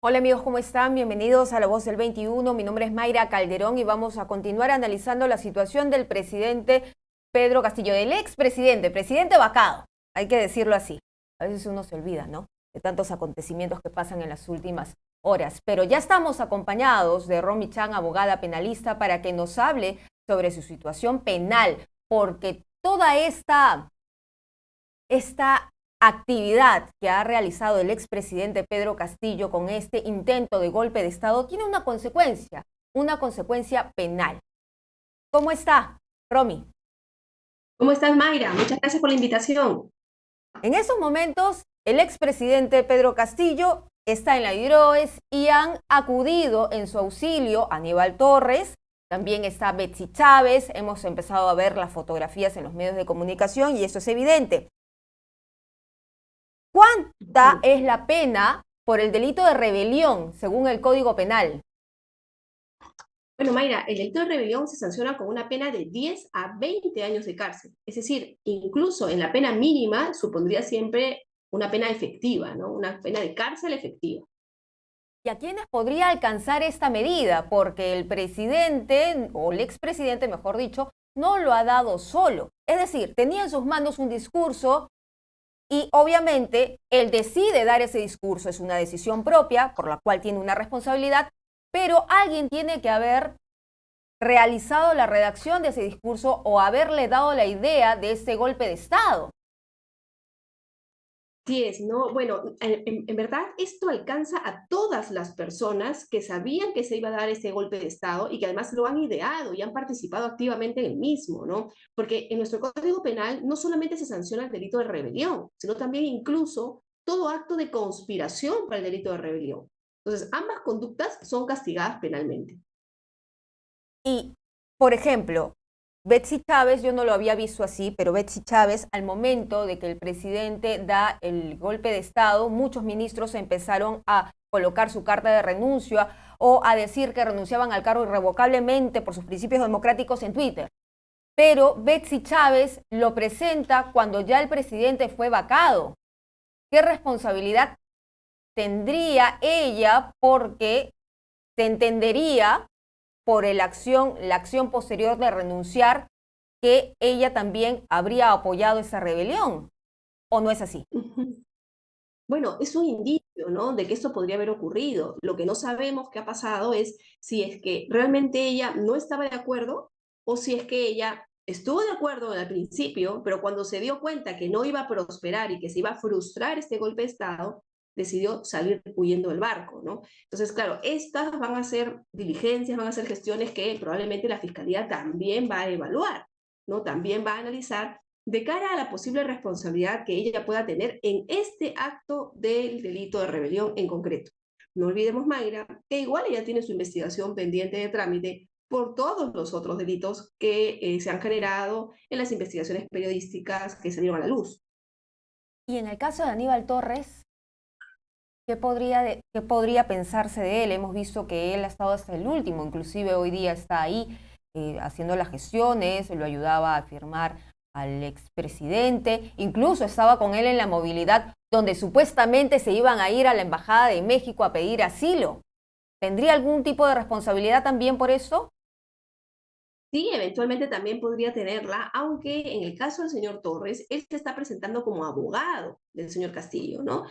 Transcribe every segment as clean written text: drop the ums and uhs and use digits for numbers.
Hola amigos, ¿cómo están? Bienvenidos a La Voz del 21. Mi nombre es Mayra Calderón y vamos a continuar analizando la situación del presidente Pedro Castillo, del expresidente, presidente vacado, hay que decirlo así. A veces uno se olvida, ¿no?, de tantos acontecimientos que pasan en las últimas horas. Pero ya estamos acompañados de Romy Chan, abogada penalista, para que nos hable sobre su situación penal, porque toda esta actividad que ha realizado el expresidente Pedro Castillo con este intento de golpe de Estado tiene una consecuencia penal. ¿Cómo está, Romy? ¿Cómo estás, Mayra? Muchas gracias por la invitación. En esos momentos, el expresidente Pedro Castillo está en la DIROES y han acudido en su auxilio Aníbal Torres, también está Betsy Chávez, hemos empezado a ver las fotografías en los medios de comunicación y eso es evidente. ¿Cuánta es la pena por el delito de rebelión según el Código Penal? Bueno, Mayra, el delito de rebelión se sanciona con una pena de 10 a 20 años de cárcel. Es decir, incluso en la pena mínima supondría siempre una pena efectiva, ¿no? Una pena de cárcel efectiva. ¿Y a quiénes podría alcanzar esta medida? Porque el presidente, o el expresidente, mejor dicho, no lo ha dado solo. Es decir, tenía en sus manos un discurso y obviamente él decide dar ese discurso. Es una decisión propia por la cual tiene una responsabilidad, pero alguien tiene que haber realizado la redacción de ese discurso o haberle dado la idea de ese golpe de Estado. Sí es, ¿no? Bueno, en verdad esto alcanza a todas las personas que sabían que se iba a dar ese golpe de Estado y que además lo han ideado y han participado activamente en el mismo, ¿no? Porque en nuestro Código Penal no solamente se sanciona el delito de rebelión, sino también incluso todo acto de conspiración para el delito de rebelión. Entonces, ambas conductas son castigadas penalmente. Y, por ejemplo, Betsy Chávez, yo no lo había visto así, pero Betsy Chávez, al momento de que el presidente da el golpe de Estado, muchos ministros empezaron a colocar su carta de renuncia o a decir que renunciaban al cargo irrevocablemente por sus principios democráticos en Twitter. Pero Betsy Chávez lo presenta cuando ya el presidente fue vacado. ¿Qué responsabilidad tendría ella? Porque se entendería por la acción posterior de renunciar, que ella también habría apoyado esa rebelión, ¿o no es así? Bueno, es un indicio, ¿no?, de que esto podría haber ocurrido. Lo que no sabemos qué ha pasado es si es que realmente ella no estaba de acuerdo o si es que ella estuvo de acuerdo al principio, pero cuando se dio cuenta que no iba a prosperar y que se iba a frustrar este golpe de Estado, decidió salir huyendo del barco, ¿no? Entonces, claro, estas van a ser diligencias, van a ser gestiones que probablemente la Fiscalía también va a evaluar, ¿no? También va a analizar de cara a la posible responsabilidad que ella pueda tener en este acto del delito de rebelión en concreto. No olvidemos, Mayra, que igual ella tiene su investigación pendiente de trámite por todos los otros delitos que se han generado en las investigaciones periodísticas que salieron a la luz. Y en el caso de Aníbal Torres, qué podría pensarse de él? Hemos visto que él ha estado hasta el último, inclusive hoy día está ahí haciendo las gestiones, lo ayudaba a firmar al expresidente, incluso estaba con él en la movilidad donde supuestamente se iban a ir a la Embajada de México a pedir asilo. ¿Tendría algún tipo de responsabilidad también por eso? Sí, eventualmente también podría tenerla, aunque en el caso del señor Torres, él se está presentando como abogado del señor Castillo, ¿no?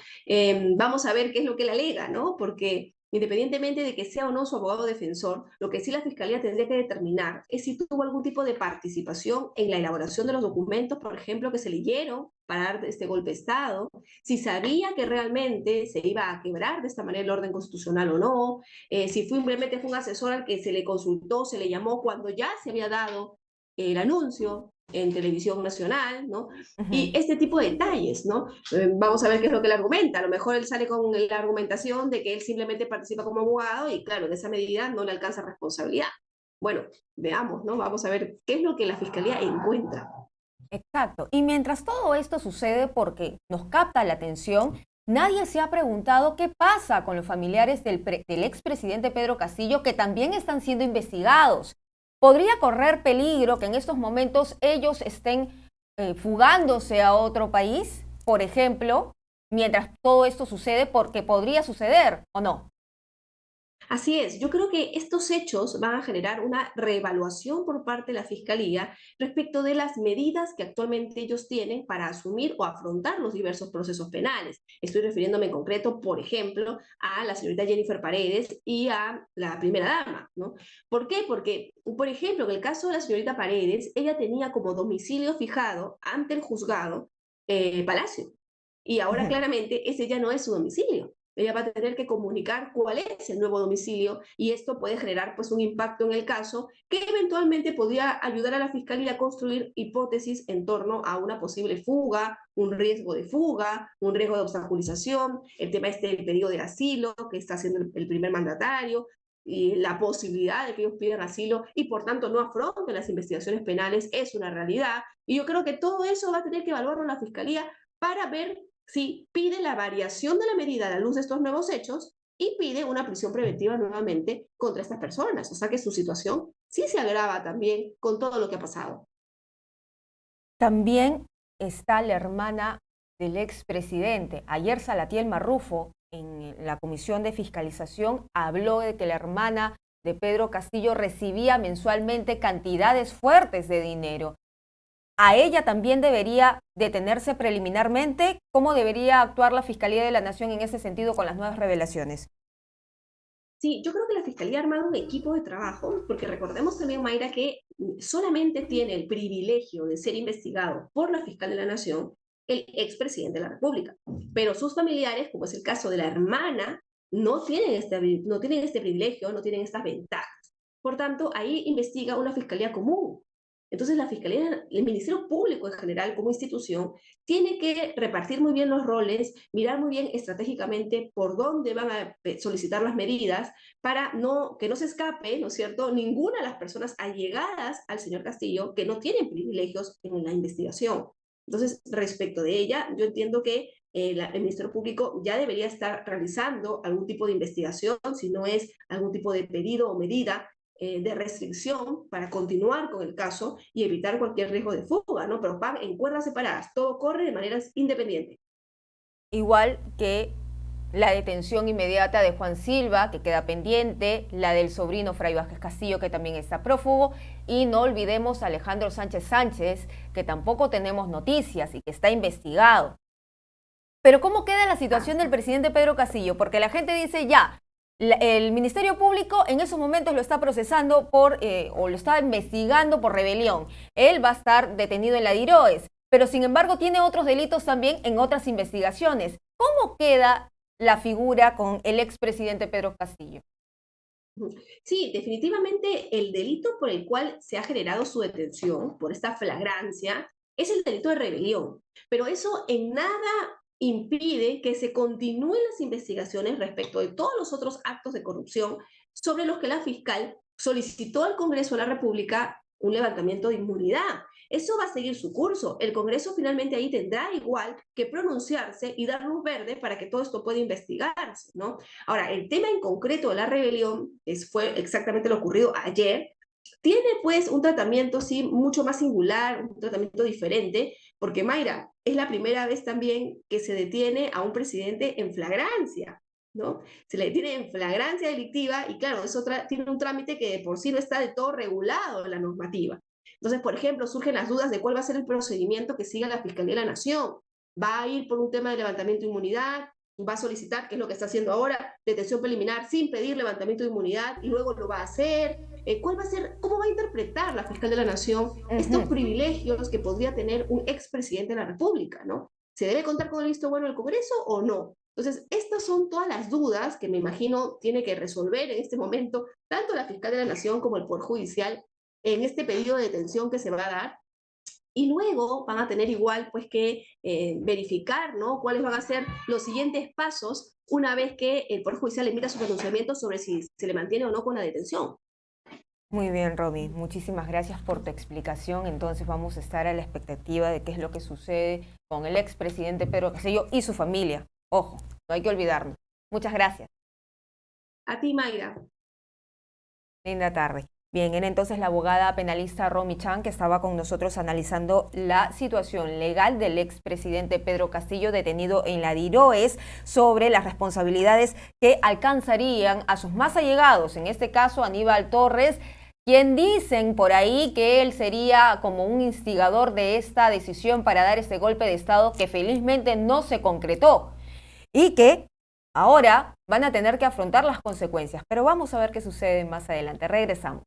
Vamos a ver qué es lo que él alega, ¿no? Porque independientemente de que sea o no su abogado defensor, lo que sí la fiscalía tendría que determinar es si tuvo algún tipo de participación en la elaboración de los documentos, por ejemplo, que se leyeron para dar este golpe de Estado, si sabía que realmente se iba a quebrar de esta manera el orden constitucional o no, si simplemente fue un asesor al que se le consultó, se le llamó cuando ya se había dado el anuncio en televisión nacional, ¿no? Y Ujú. este tipo de detalles, ¿no? Vamos a ver qué es lo que él argumenta. A lo mejor él sale con la argumentación de que él simplemente participa como abogado y claro, de esa medida no le alcanza responsabilidad. Bueno, veamos, ¿no? Vamos a ver qué es lo que la fiscalía encuentra. Exacto. Y mientras todo esto sucede porque nos capta la atención, nadie se ha preguntado qué pasa con los familiares del expresidente Pedro Castillo, que también están siendo investigados. ¿Podría correr peligro que en estos momentos ellos estén fugándose a otro país, por ejemplo, mientras todo esto sucede? Porque podría suceder, ¿o no? Así es, yo creo que estos hechos van a generar una reevaluación por parte de la Fiscalía respecto de las medidas que actualmente ellos tienen para asumir o afrontar los diversos procesos penales. Estoy refiriéndome en concreto, por ejemplo, a la señorita Jennifer Paredes y a la primera dama, ¿no? ¿Por qué? Porque, por ejemplo, en el caso de la señorita Paredes, ella tenía como domicilio fijado ante el juzgado Palacio. Y ahora Ujú. claramente ese ya no es su domicilio. Ella va a tener que comunicar cuál es el nuevo domicilio y esto puede generar pues un impacto en el caso que eventualmente podría ayudar a la fiscalía a construir hipótesis en torno a una posible fuga, un riesgo de fuga, un riesgo de obstaculización, el tema este del pedido de asilo que está haciendo el primer mandatario y la posibilidad de que ellos pidan asilo y por tanto no afronten las investigaciones penales es una realidad. Y yo creo que todo eso va a tener que evaluarlo la fiscalía para ver si pide la variación de la medida a la luz de estos nuevos hechos y pide una prisión preventiva nuevamente contra estas personas. O sea que su situación sí se agrava también con todo lo que ha pasado. También está la hermana del expresidente. Ayer Salatiel Marrufo, en la Comisión de Fiscalización, habló de que la hermana de Pedro Castillo recibía mensualmente cantidades fuertes de dinero. ¿A ella también debería detenerse preliminarmente? ¿Cómo debería actuar la Fiscalía de la Nación en ese sentido con las nuevas revelaciones? Sí, yo creo que la Fiscalía ha armado un equipo de trabajo, porque recordemos también, Mayra, que solamente tiene el privilegio de ser investigado por la Fiscal de la Nación el expresidente de la República. Pero sus familiares, como es el caso de la hermana, no tienen este privilegio, no tienen estas ventajas. Por tanto, ahí investiga una Fiscalía común. Entonces, la Fiscalía, el Ministerio Público en general, como institución, tiene que repartir muy bien los roles, mirar muy bien estratégicamente por dónde van a solicitar las medidas para que no se escape, ¿no es cierto?, ninguna de las personas allegadas al señor Castillo que no tienen privilegios en la investigación. Entonces, respecto de ella, yo entiendo que el Ministerio Público ya debería estar realizando algún tipo de investigación, si no es algún tipo de pedido o medida de restricción para continuar con el caso y evitar cualquier riesgo de fuga, ¿no? Pero van en cuerdas separadas, todo corre de maneras independientes. Igual que la detención inmediata de Juan Silva, que queda pendiente, la del sobrino Fray Vázquez Castillo, que también está prófugo, y no olvidemos a Alejandro Sánchez Sánchez, que tampoco tenemos noticias y que está investigado. Pero ¿cómo queda la situación del presidente Pedro Castillo? Porque la gente dice ya, el Ministerio Público en esos momentos lo está procesando o lo está investigando por rebelión. Él va a estar detenido en la DIROES, pero sin embargo tiene otros delitos también en otras investigaciones. ¿Cómo queda la figura con el expresidente Pedro Castillo? Sí, definitivamente el delito por el cual se ha generado su detención, por esta flagrancia, es el delito de rebelión. Pero eso en nada impide que se continúen las investigaciones respecto de todos los otros actos de corrupción sobre los que la fiscal solicitó al Congreso de la República un levantamiento de inmunidad. Eso va a seguir su curso. El Congreso finalmente ahí tendrá igual que pronunciarse y dar luz verde para que todo esto pueda investigarse, ¿no? Ahora, el tema en concreto de la rebelión, fue exactamente lo ocurrido ayer, tiene pues un tratamiento, sí, mucho más singular, un tratamiento diferente, porque Mayra, es la primera vez también que se detiene a un presidente en flagrancia, ¿no? Se le detiene en flagrancia delictiva y claro, eso tiene un trámite que de por sí no está de todo regulado en la normativa. Entonces, por ejemplo, surgen las dudas de cuál va a ser el procedimiento que siga la Fiscalía de la Nación. ¿Va a ir por un tema de levantamiento de inmunidad? ¿Va a solicitar, que es lo que está haciendo ahora, detención preliminar sin pedir levantamiento de inmunidad y luego lo va a hacer? ¿Cuál va a ser, cómo va a interpretar la fiscal de la Nación estos Ujú. privilegios que podría tener un expresidente de la República, ¿no? ¿Se debe contar con el visto bueno del Congreso o no? Entonces, estas son todas las dudas que me imagino tiene que resolver en este momento tanto la fiscal de la Nación como el Poder Judicial en este pedido de detención que se va a dar y luego van a tener igual pues que verificar, ¿no?, cuáles van a ser los siguientes pasos una vez que el Poder Judicial emita su pronunciamiento sobre si se le mantiene o no con la detención. Muy bien, Romy. Muchísimas gracias por tu explicación. Entonces vamos a estar a la expectativa de qué es lo que sucede con el expresidente Pedro Castillo y su familia. Ojo, no hay que olvidarnos. Muchas gracias. A ti, Mayra. Linda tarde. Bien, era entonces la abogada penalista Romy Chan, que estaba con nosotros analizando la situación legal del expresidente Pedro Castillo, detenido en la DIROES, sobre las responsabilidades que alcanzarían a sus más allegados, en este caso Aníbal Torres, quien dicen por ahí que él sería como un instigador de esta decisión para dar este golpe de Estado que felizmente no se concretó y que ahora van a tener que afrontar las consecuencias. Pero vamos a ver qué sucede más adelante. Regresamos.